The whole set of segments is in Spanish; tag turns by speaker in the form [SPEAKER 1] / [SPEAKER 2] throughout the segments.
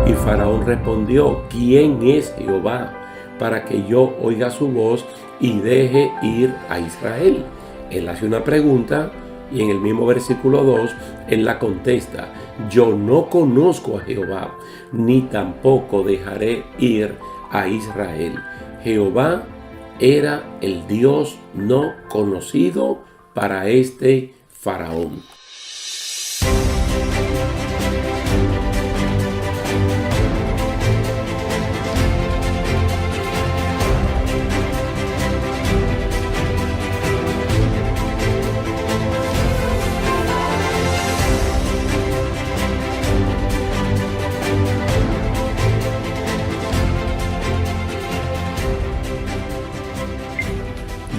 [SPEAKER 1] Y Faraón respondió: ¿quién es Jehová para que yo oiga su voz y deje ir a Israel? Él hace una pregunta y en el mismo versículo 2 él la contesta: yo no conozco a Jehová, ni tampoco dejaré ir a Israel. Jehová era el Dios no conocido para este Faraón.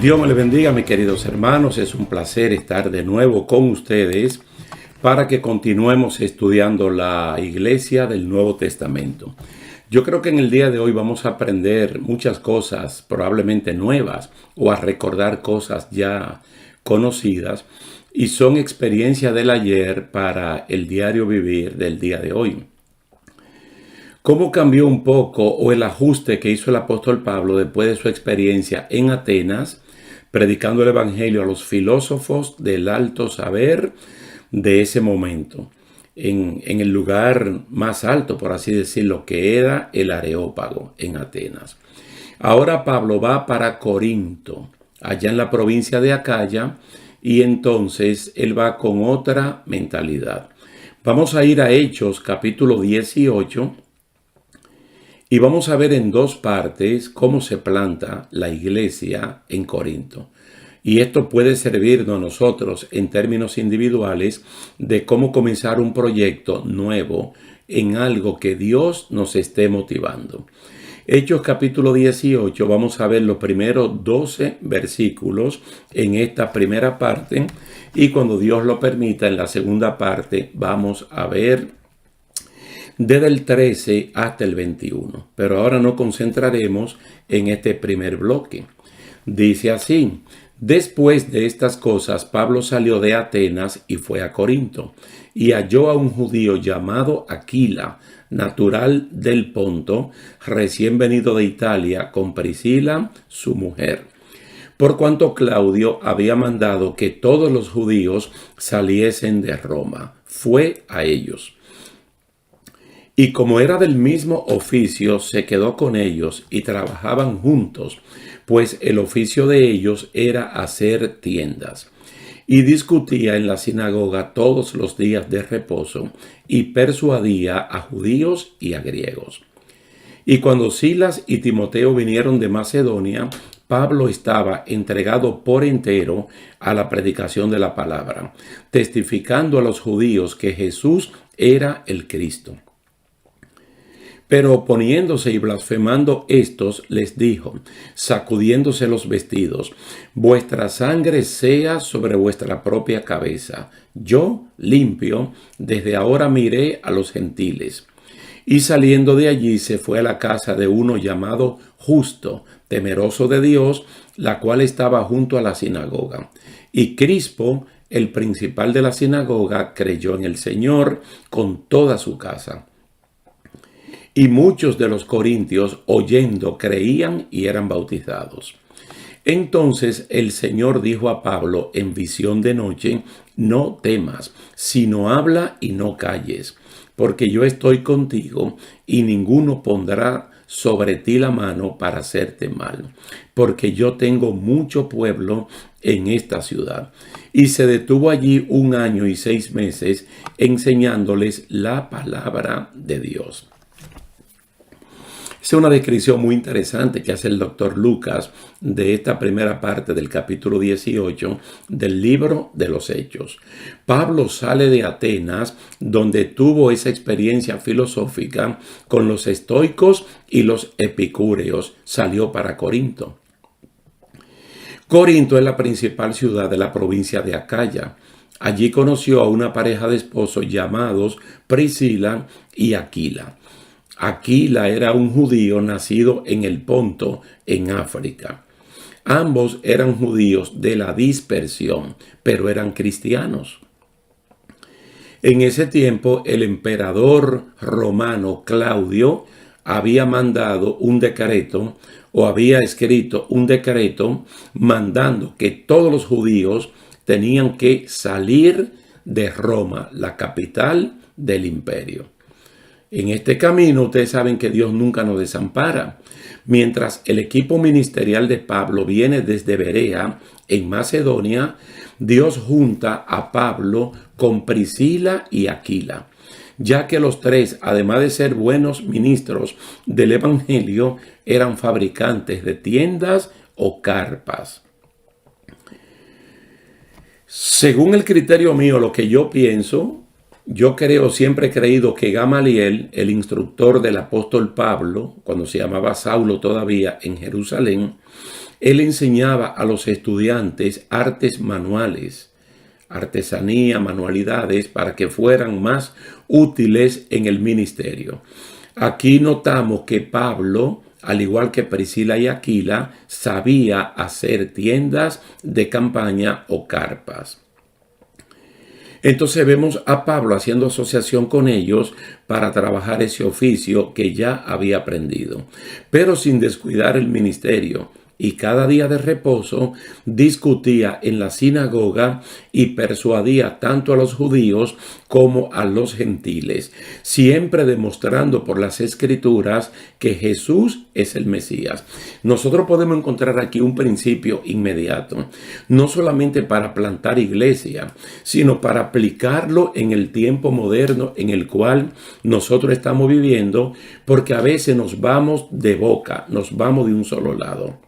[SPEAKER 1] Dios me les bendiga, mis queridos hermanos. Es un placer estar de nuevo con ustedes para que continuemos estudiando la Iglesia del Nuevo Testamento. Yo creo que en el día de hoy vamos a aprender muchas cosas probablemente nuevas o a recordar cosas ya conocidas y son experiencias del ayer para el diario vivir del día de hoy. ¿Cómo cambió un poco o el ajuste que hizo el apóstol Pablo después de su experiencia en Atenas, predicando el evangelio a los filósofos del alto saber de ese momento, en el lugar más alto, por así decirlo, que era el Areópago en Atenas? Ahora Pablo va para Corinto, allá en la provincia de Acaya, y entonces él va con otra mentalidad. Vamos a ir a Hechos capítulo 18 y vamos a ver en dos partes cómo se planta la iglesia en Corinto. Y esto puede servirnos a nosotros en términos individuales de cómo comenzar un proyecto nuevo en algo que Dios nos esté motivando. Hechos capítulo 18, vamos a ver los primeros 12 versículos en esta primera parte y cuando Dios lo permita en la segunda parte vamos a ver desde el 13 hasta el 21. Pero ahora nos concentraremos en este primer bloque. Dice así: después de estas cosas, Pablo salió de Atenas y fue a Corinto, y halló a un judío llamado Aquila, natural del Ponto, recién venido de Italia, con Priscila, su mujer. Por cuanto Claudio había mandado que todos los judíos saliesen de Roma, fue a ellos. Y como era del mismo oficio, se quedó con ellos y trabajaban juntos, pues el oficio de ellos era hacer tiendas. Y discutía en la sinagoga todos los días de reposo y persuadía a judíos y a griegos. Y cuando Silas y Timoteo vinieron de Macedonia, Pablo estaba entregado por entero a la predicación de la palabra, testificando a los judíos que Jesús era el Cristo. Pero oponiéndose y blasfemando estos, les dijo, sacudiéndose los vestidos: vuestra sangre sea sobre vuestra propia cabeza. Yo, limpio, desde ahora miré a los gentiles. Y saliendo de allí se fue a la casa de uno llamado Justo, temeroso de Dios, la cual estaba junto a la sinagoga. Y Crispo, el principal de la sinagoga, creyó en el Señor con toda su casa. Y muchos de los corintios, oyendo, creían y eran bautizados. Entonces el Señor dijo a Pablo en visión de noche: no temas, sino habla y no calles, porque yo estoy contigo y ninguno pondrá sobre ti la mano para hacerte mal, porque yo tengo mucho pueblo en esta ciudad. Y se detuvo allí 1 año y 6 meses enseñándoles la palabra de Dios. Es una descripción muy interesante que hace el doctor Lucas de esta primera parte del capítulo 18 del libro de los Hechos. Pablo sale de Atenas, donde tuvo esa experiencia filosófica con los estoicos y los epicúreos. Salió para Corinto. Corinto es la principal ciudad de la provincia de Acaya. Allí conoció a una pareja de esposos llamados Priscila y Aquila. Aquila era un judío nacido en el Ponto, en África. Ambos eran judíos de la dispersión, pero eran cristianos. En ese tiempo, el emperador romano Claudio había mandado un decreto o había escrito un decreto mandando que todos los judíos tenían que salir de Roma, la capital del imperio. En este camino ustedes saben que Dios nunca nos desampara. Mientras el equipo ministerial de Pablo viene desde Berea, en Macedonia, Dios junta a Pablo con Priscila y Aquila, ya que los tres, además de ser buenos ministros del Evangelio, eran fabricantes de tiendas o carpas. Según el criterio mío, lo que yo pienso, yo siempre he creído que Gamaliel, el instructor del apóstol Pablo, cuando se llamaba Saulo todavía en Jerusalén, él enseñaba a los estudiantes artes manuales, artesanía, manualidades, para que fueran más útiles en el ministerio. Aquí notamos que Pablo, al igual que Priscila y Aquila, sabía hacer tiendas de campaña o carpas. Entonces vemos a Pablo haciendo asociación con ellos para trabajar ese oficio que ya había aprendido, pero sin descuidar el ministerio. Y cada día de reposo discutía en la sinagoga y persuadía tanto a los judíos como a los gentiles, siempre demostrando por las escrituras que Jesús es el Mesías. Nosotros podemos encontrar aquí un principio inmediato, no solamente para plantar iglesia, sino para aplicarlo en el tiempo moderno en el cual nosotros estamos viviendo, porque a veces nos vamos de boca, nos vamos de un solo lado.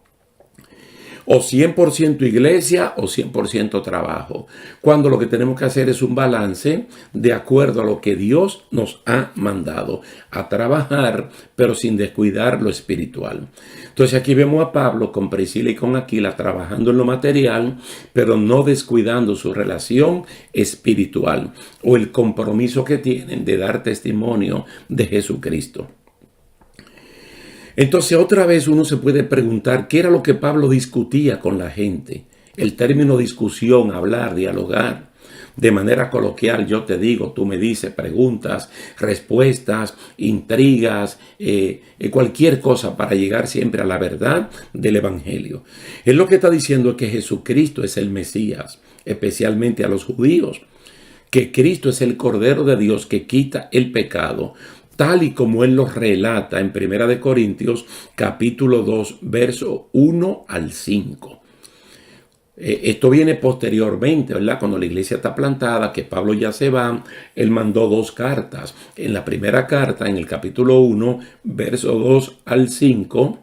[SPEAKER 1] O 100% iglesia o 100% trabajo. Cuando lo que tenemos que hacer es un balance de acuerdo a lo que Dios nos ha mandado a trabajar, pero sin descuidar lo espiritual. Entonces aquí vemos a Pablo con Priscila y con Aquila trabajando en lo material, pero no descuidando su relación espiritual o el compromiso que tienen de dar testimonio de Jesucristo. Entonces otra vez uno se puede preguntar qué era lo que Pablo discutía con la gente. El término discusión, hablar, dialogar. De manera coloquial, yo te digo, tú me dices, preguntas, respuestas, intrigas, cualquier cosa para llegar siempre a la verdad del Evangelio. Él lo que está diciendo es que Jesucristo es el Mesías, especialmente a los judíos, que Cristo es el Cordero de Dios que quita el pecado, tal y como él lo relata en 1 Corintios capítulo 2, verso 1 al 5. Esto viene posteriormente, ¿verdad? Cuando la iglesia está plantada, que Pablo ya se va, él mandó 2 cartas. En la primera carta, en el capítulo 1, verso 2 al 5,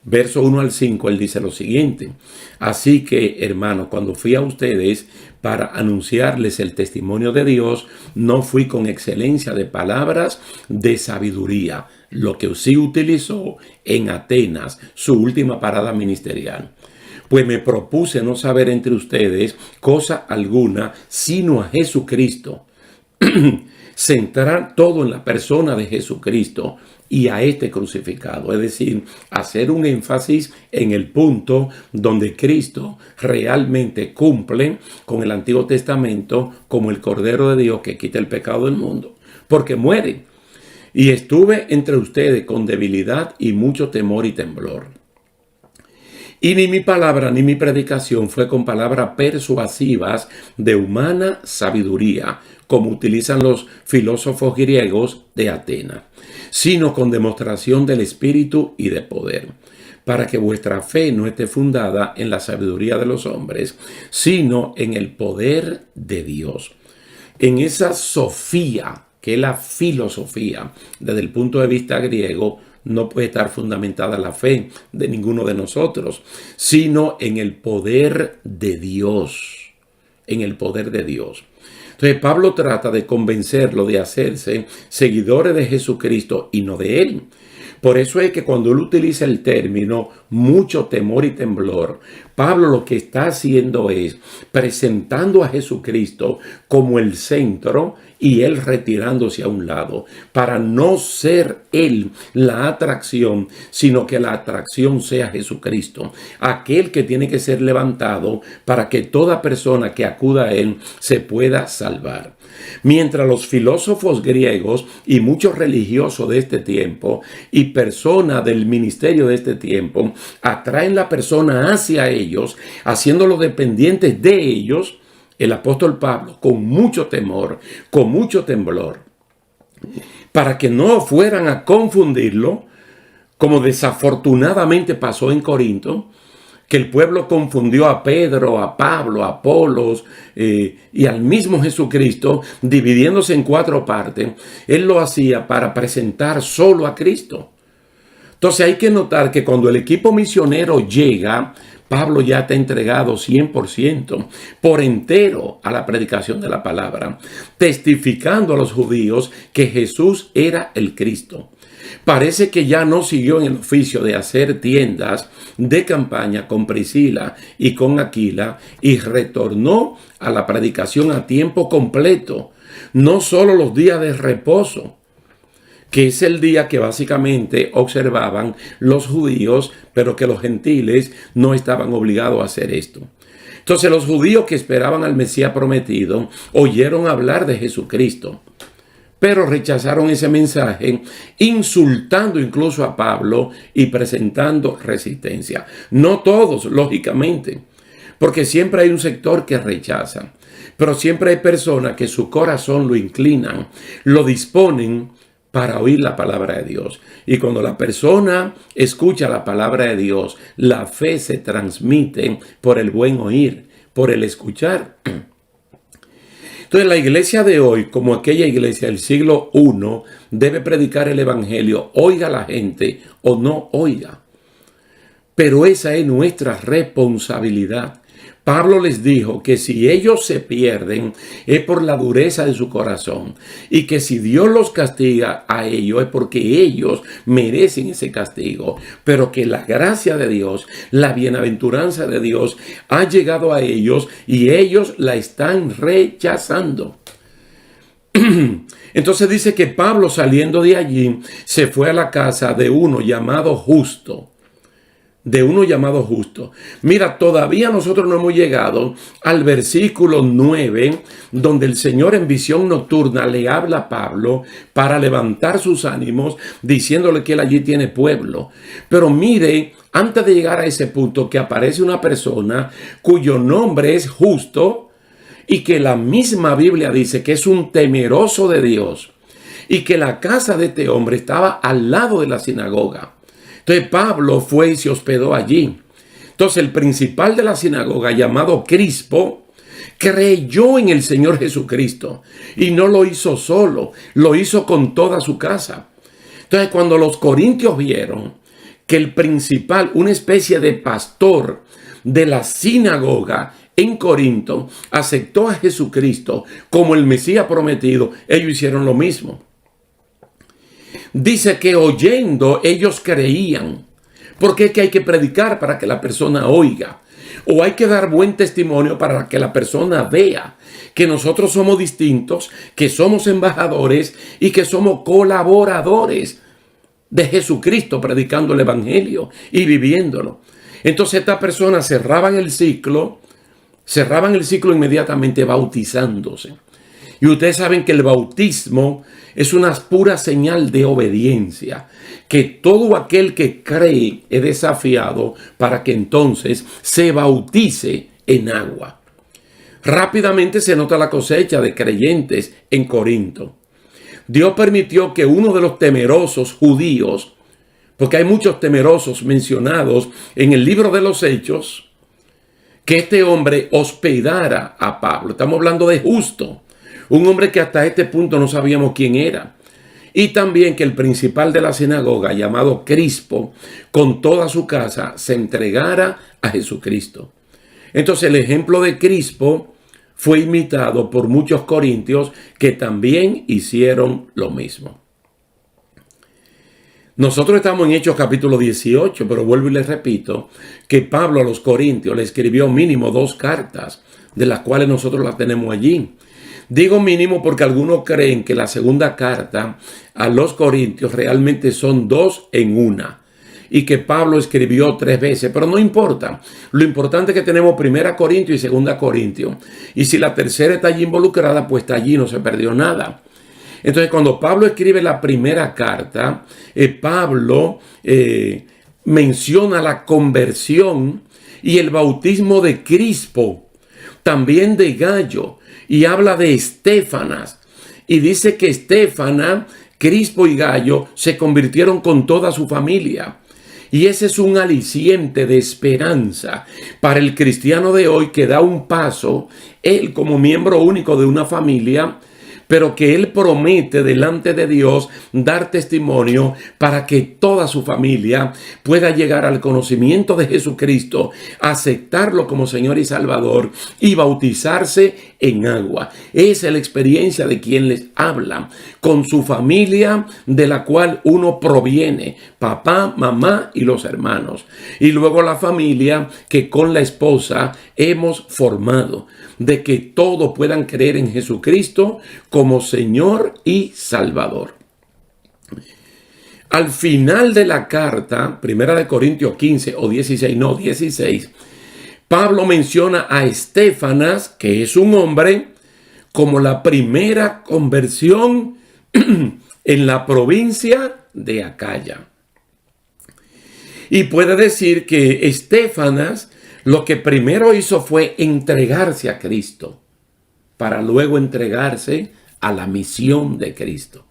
[SPEAKER 1] verso 1 al 5, él dice lo siguiente: así que, hermanos, cuando fui a ustedes para anunciarles el testimonio de Dios, no fui con excelencia de palabras de sabiduría, lo que sí utilizó en Atenas, su última parada ministerial. Pues me propuse no saber entre ustedes cosa alguna, sino a Jesucristo. Centrar todo en la persona de Jesucristo y a este crucificado, es decir, hacer un énfasis en el punto donde Cristo realmente cumple con el Antiguo Testamento como el Cordero de Dios que quita el pecado del mundo, porque muere. Y estuve entre ustedes con debilidad y mucho temor y temblor. Y ni mi palabra ni mi predicación fue con palabras persuasivas de humana sabiduría, como utilizan los filósofos griegos de Atenas, sino con demostración del Espíritu y de poder, para que vuestra fe no esté fundada en la sabiduría de los hombres, sino en el poder de Dios. En esa sofía, que es la filosofía, desde el punto de vista griego, no puede estar fundamentada la fe de ninguno de nosotros, sino en el poder de Dios, en el poder de Dios. Entonces Pablo trata de convencerlo de hacerse seguidores de Jesucristo y no de él. Por eso es que cuando él utiliza el término mucho temor y temblor, Pablo lo que está haciendo es presentando a Jesucristo como el centro y él retirándose a un lado, para no ser él la atracción, sino que la atracción sea Jesucristo, aquel que tiene que ser levantado para que toda persona que acuda a él se pueda salvar. Mientras los filósofos griegos y muchos religiosos de este tiempo y personas del ministerio de este tiempo atraen la persona hacia ellos, haciéndolos dependientes de ellos, el apóstol Pablo, con mucho temor, con mucho temblor, para que no fueran a confundirlo, como desafortunadamente pasó en Corinto, que el pueblo confundió a Pedro, a Pablo, a Apolos y al mismo Jesucristo, dividiéndose en 4 partes. Él lo hacía para presentar solo a Cristo. Entonces hay que notar que cuando el equipo misionero llega, Pablo ya está entregado 100%, por entero a la predicación de la palabra, testificando a los judíos que Jesús era el Cristo. Parece que ya no siguió en el oficio de hacer tiendas de campaña con Priscila y con Aquila y retornó a la predicación a tiempo completo, no solo los días de reposo, que es el día que básicamente observaban los judíos, pero que los gentiles no estaban obligados a hacer esto. Entonces los judíos que esperaban al Mesías prometido oyeron hablar de Jesucristo, pero rechazaron ese mensaje, insultando incluso a Pablo y presentando resistencia. No todos, lógicamente, porque siempre hay un sector que rechaza, pero siempre hay personas que su corazón lo inclinan, lo disponen para oír la palabra de Dios. Y cuando la persona escucha la palabra de Dios, la fe se transmite por el buen oír, por el escuchar. Entonces la iglesia de hoy, como aquella iglesia del siglo I, debe predicar el evangelio, oiga la gente o no oiga. Pero esa es nuestra responsabilidad. Pablo les dijo que si ellos se pierden es por la dureza de su corazón y que si Dios los castiga a ellos es porque ellos merecen ese castigo, pero que la gracia de Dios, la bienaventuranza de Dios ha llegado a ellos y ellos la están rechazando. Entonces dice que Pablo, saliendo de allí, se fue a la casa de uno llamado Justo. Mira, todavía nosotros no hemos llegado al versículo 9, donde el Señor en visión nocturna le habla a Pablo para levantar sus ánimos, diciéndole que él allí tiene pueblo. Pero mire, antes de llegar a ese punto, que aparece una persona cuyo nombre es Justo y que la misma Biblia dice que es un temeroso de Dios y que la casa de este hombre estaba al lado de la sinagoga. Entonces Pablo fue y se hospedó allí. Entonces el principal de la sinagoga, llamado Crispo, creyó en el Señor Jesucristo y no lo hizo solo, lo hizo con toda su casa. Entonces cuando los corintios vieron que el principal, una especie de pastor de la sinagoga en Corinto, aceptó a Jesucristo como el Mesías prometido, ellos hicieron lo mismo. Dice que oyendo ellos creían, porque es que hay que predicar para que la persona oiga, o hay que dar buen testimonio para que la persona vea que nosotros somos distintos, que somos embajadores y que somos colaboradores de Jesucristo predicando el evangelio y viviéndolo. Entonces estas personas cerraban el ciclo inmediatamente bautizándose. Y ustedes saben que el bautismo es una pura señal de obediencia, que todo aquel que cree es desafiado para que entonces se bautice en agua. Rápidamente se nota la cosecha de creyentes en Corinto. Dios permitió que uno de los temerosos judíos, porque hay muchos temerosos mencionados en el libro de los Hechos, que este hombre hospedara a Pablo. Estamos hablando de Justo, un hombre que hasta este punto no sabíamos quién era. Y también que el principal de la sinagoga, llamado Crispo, con toda su casa, se entregara a Jesucristo. Entonces el ejemplo de Crispo fue imitado por muchos corintios que también hicieron lo mismo. Nosotros estamos en Hechos capítulo 18, pero vuelvo y les repito que Pablo a los corintios le escribió mínimo 2 cartas, de las cuales nosotros las tenemos allí. Digo mínimo porque algunos creen que la segunda carta a los corintios realmente son 2 en una. y que Pablo escribió 3 veces, pero no importa. Lo importante es que tenemos 1 Corintios y 2 Corintios. Y si la tercera está allí involucrada, pues está allí, no se perdió nada. Entonces, cuando Pablo escribe la primera carta, Pablo menciona la conversión y el bautismo de Crispo, también de Gayo, y habla de Estéfanas. Y dice que Estéfanas, Crispo y Gayo se convirtieron con toda su familia. Y ese es un aliciente de esperanza para el cristiano de hoy que da un paso, él como miembro único de una familia, pero que él promete delante de Dios dar testimonio para que toda su familia pueda llegar al conocimiento de Jesucristo, aceptarlo como Señor y Salvador y bautizarse en agua. Esa es la experiencia de quien les habla, con su familia de la cual uno proviene, papá, mamá y los hermanos. Y luego la familia que con la esposa hemos formado, de que todos puedan creer en Jesucristo como Señor y Salvador. Al final de la carta, 1 Corintios 15 o 16, Pablo menciona a Estéfanas, que es un hombre, como la primera conversión en la provincia de Acaya. Y puede decir que Estéfanas lo que primero hizo fue entregarse a Cristo, para luego entregarse a la misión de Cristo.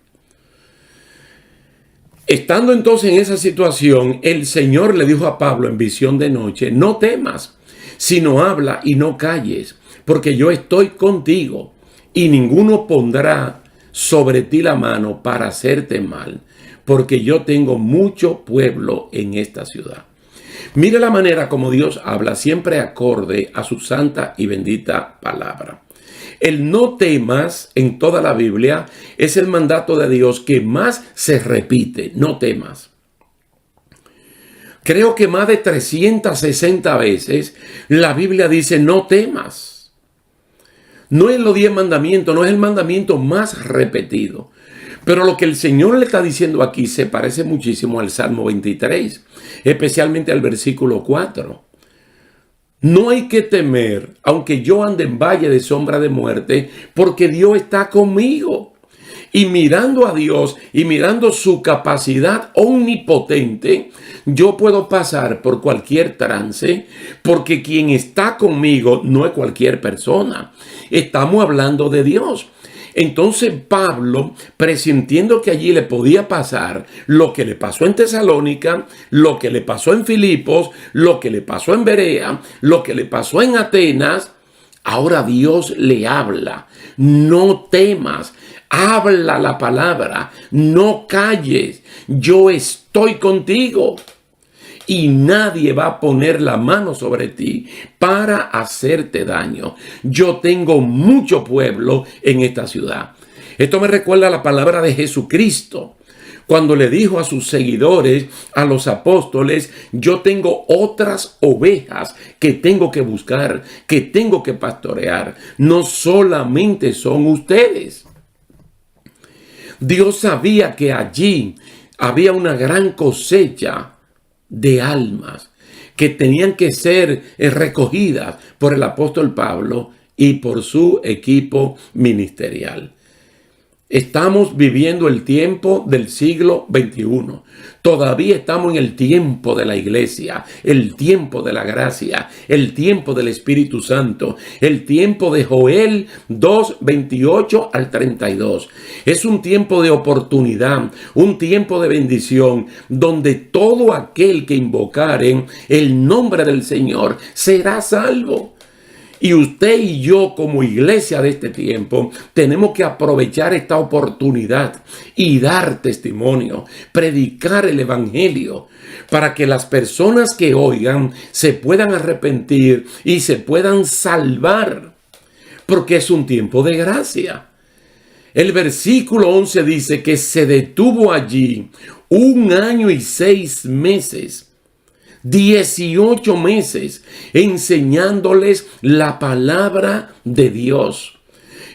[SPEAKER 1] Estando entonces en esa situación, el Señor le dijo a Pablo en visión de noche: no temas, sino habla y no calles, porque yo estoy contigo, y ninguno pondrá sobre ti la mano para hacerte mal, porque yo tengo mucho pueblo en esta ciudad. Mire la manera como Dios habla, siempre acorde a su santa y bendita palabra. El no temas en toda la Biblia es el mandato de Dios que más se repite: no temas. Creo que más de 360 veces la Biblia dice no temas. No es los 10 mandamientos, no es el mandamiento más repetido. Pero lo que el Señor le está diciendo aquí se parece muchísimo al Salmo 23, especialmente al versículo 4. No hay que temer, aunque yo ande en valle de sombra de muerte, porque Dios está conmigo. Y mirando a Dios y mirando su capacidad omnipotente, yo puedo pasar por cualquier trance, porque quien está conmigo no es cualquier persona. Estamos hablando de Dios. Entonces Pablo, presintiendo que allí le podía pasar lo que le pasó en Tesalónica, lo que le pasó en Filipos, lo que le pasó en Berea, lo que le pasó en Atenas, ahora Dios le habla: no temas, habla la palabra, no calles, yo estoy contigo. Y nadie va a poner la mano sobre ti para hacerte daño. Yo tengo mucho pueblo en esta ciudad. Esto me recuerda a la palabra de Jesucristo, cuando le dijo a sus seguidores, a los apóstoles: yo tengo otras ovejas que tengo que buscar, que tengo que pastorear. No solamente son ustedes. Dios sabía que allí había una gran cosecha de almas que tenían que ser recogidas por el apóstol Pablo y por su equipo ministerial. Estamos viviendo el tiempo del siglo XXI. Todavía estamos en el tiempo de la iglesia, el tiempo de la gracia, el tiempo del Espíritu Santo, el tiempo de Joel 2, 28 al 32. Es un tiempo de oportunidad, un tiempo de bendición, donde todo aquel que invocare el nombre del Señor será salvo. Y usted y yo, como iglesia de este tiempo, tenemos que aprovechar esta oportunidad y dar testimonio, predicar el evangelio, para que las personas que oigan se puedan arrepentir y se puedan salvar, porque es un tiempo de gracia. El versículo 11 dice que se detuvo allí 1 año y 6 meses. 18 meses enseñándoles la palabra de Dios.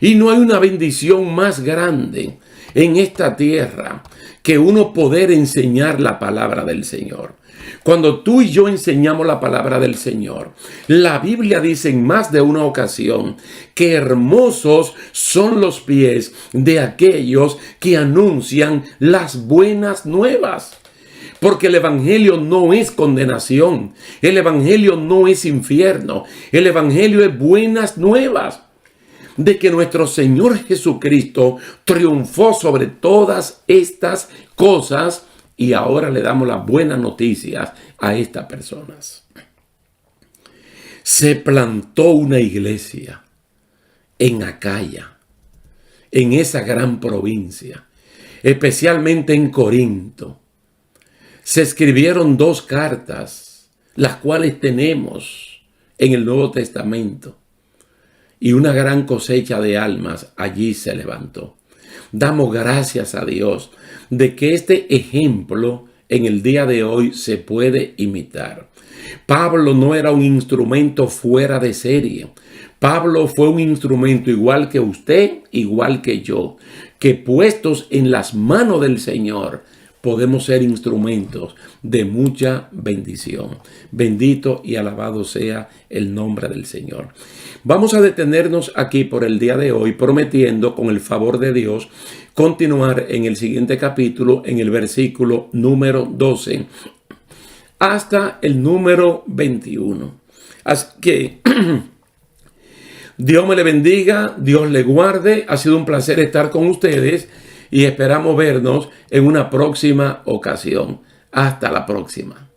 [SPEAKER 1] Y no hay una bendición más grande en esta tierra que uno poder enseñar la palabra del Señor. Cuando tú y yo enseñamos la palabra del Señor, la Biblia dice en más de una ocasión que hermosos son los pies de aquellos que anuncian las buenas nuevas. Porque el evangelio no es condenación, el evangelio no es infierno, el evangelio es buenas nuevas de que nuestro Señor Jesucristo triunfó sobre todas estas cosas y ahora le damos las buenas noticias a estas personas. Se plantó una iglesia en Acaya, en esa gran provincia, especialmente en Corinto. Se escribieron 2 cartas, las cuales tenemos en el Nuevo Testamento. Y una gran cosecha de almas allí se levantó. Damos gracias a Dios de que este ejemplo en el día de hoy se puede imitar. Pablo no era un instrumento fuera de serie. Pablo fue un instrumento igual que usted, igual que yo, que puestos en las manos del Señor, podemos ser instrumentos de mucha bendición. Bendito y alabado sea el nombre del Señor. Vamos a detenernos aquí por el día de hoy, prometiendo con el favor de Dios continuar en el siguiente capítulo, en el versículo número 12, hasta el número 21. Así que Dios me le bendiga, Dios le guarde. Ha sido un placer estar con ustedes y esperamos vernos en una próxima ocasión. Hasta la próxima.